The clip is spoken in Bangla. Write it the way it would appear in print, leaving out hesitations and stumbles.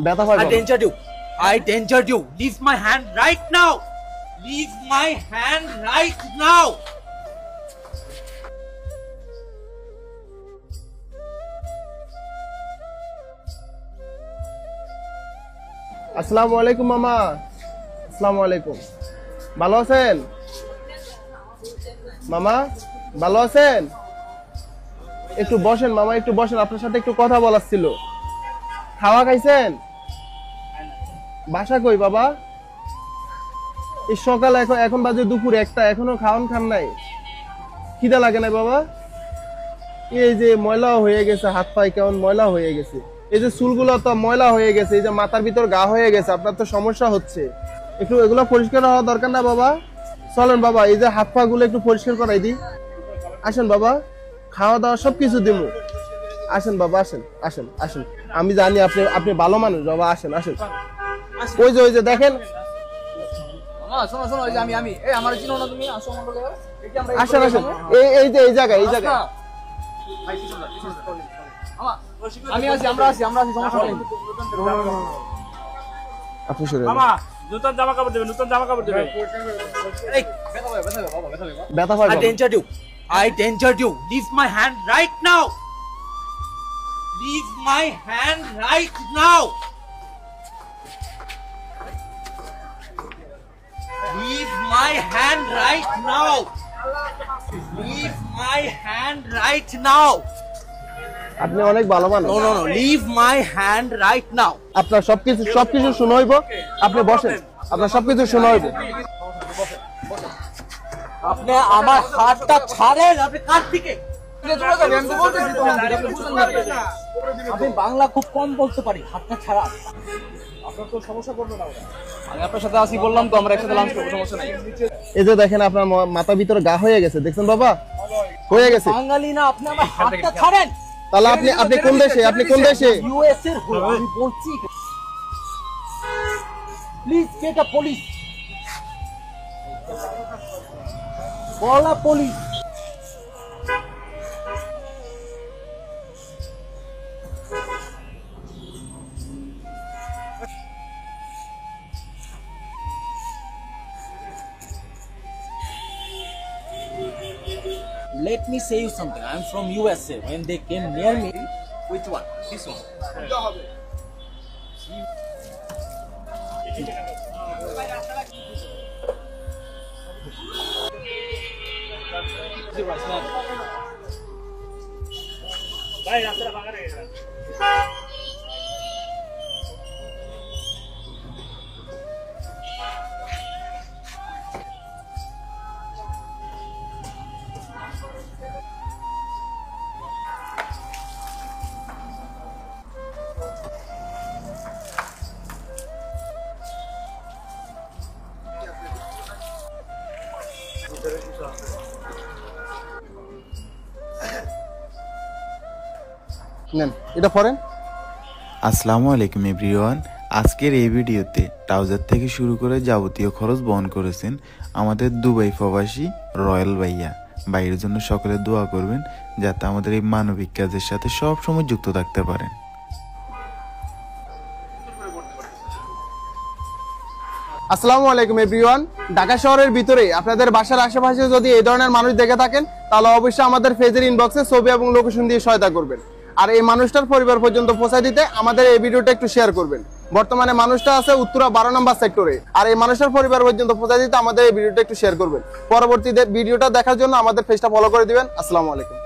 ব্যথা পাই I danger you. I danger you. Leave my hand right now. Leave my hand right now. আসসালামু আলাইকুম মামা। আসসালামু আলাইকুম। ভালো আছেন মামা? ভালো আছেন? একটু বসেন মামা, একটু বসেন, আপনার সাথে একটু কথা বলার ছিল। খাওয়া খাইছেন? বাসা কই বাবা? এই সকাল এখন বাজে দুপুর একটা, এখনো খাওয়ান খান নাই? খিদা লাগে না বাবা? এই যে ময়লা হয়ে গেছে, হাত পায়ে কেমন ময়লা হয়ে গেছে, এই যে চুলগুলো তো ময়লা হয়ে গেছে, এই যে মাথার ভিতর গা হয়ে গেছে, আপনার তো সমস্যা হচ্ছে। একটু এগুলো পরিষ্কার হওয়া দরকার না বাবা? চলেন বাবা, এই যে হাত পা গুলো একটু পরিষ্কার করাই দিই। আসেন বাবা, খাওয়া দাওয়া সবকিছু দিব। আসেন বাবা, আসেন আসেন আসেন, আমি জানি আপনি ভালো মানুষ বাবা, আসেন আসেন। ওই যে দেখেন, আসেন আসেন, এই জায়গায় আপনি সরে নতুন জামা কাপড় দেবে, নতুন জামা কাপড় দেবে। Hey, ব্যথা পাই I danger you. I danger you. Leave my hand right now. Leave my hand right now. Leave my hand right now. Leave my hand right now. আপনি অনেক ভালো মানুষ। No. Leave my hand right now. আপনার সবকিছু শুনে হইব, আপনি বসেন, আপনার সবকিছু শুনে হইব। আপনি আমার হাতটা ছাড়েন, আপনি কার দিকে? আমি বাংলা খুব কম বলতে পারি, হাতটা ছাড়া। আপনার তো সমস্যা করবে না। আমি আপনার সাথে আসি বললাম তো, আমরা একসাথে লাঞ্চ করবো, সমস্যা নাই। এই যে দেখেন আপনার মাথার ভিতরে গা হয়ে গেছে, দেখছেন বাবা? হয়ে গেছে। বাঙালি না, আপনি আমার হাতটা ছাড়েন। তাহলে আপনি কোন দেশে? আপনি কোন দেশে? ইউএস এর আমি বলছি, প্লিজ গেট আ পুলিশ, বলা police. Let me say you something. I'm from USA. When they came near me, which one? This one. ভাই রাস্তাটা ফাঁকা রেখে গেছে। নেন এটা পরেন। আসসালামু আলাইকুম এভরিওয়ান। আজকের এই ভিডিওতে ট্রাউজার থেকে শুরু করে যাবতীয় খরচ বহন করেছেন আমাদের দুবাই প্রবাসী রয়্যাল ভাইয়া। ভাইয়ের জন্য সকলে দোয়া করবেন যাতে আমাদের এই মানবিক কাজের সাথে সব সময় যুক্ত থাকতে পারেন। আসসালামু আলাইকুম এভরিওয়ান। ঢাকা শহরের ভিতরে আপনাদের বাসার আশেপাশে যদি এই ধরনের মানুষ দেখে থাকেন, তাহলে অবশ্যই আমাদের পেজের ইনবক্সে ছবি এবং লোকেশন দিয়ে সহায়তা করবেন। আর এই মানুষটার পরিবার পর্যন্ত পৌঁছে দিতে আমাদের এই ভিডিওটা একটু শেয়ার করবেন। বর্তমানে মানুষটা আছে উত্তরা 12 নম্বর সেক্টরে, আর এই মানুষটার পরিবার পর্যন্ত পৌঁছে দিতে আমাদের এই ভিডিওটা একটু শেয়ার করবেন। পরবর্তীতে ভিডিওটা দেখার জন্য আমাদের পেজটা ফলো করে দিবেন। আসসালামু আলাইকুম।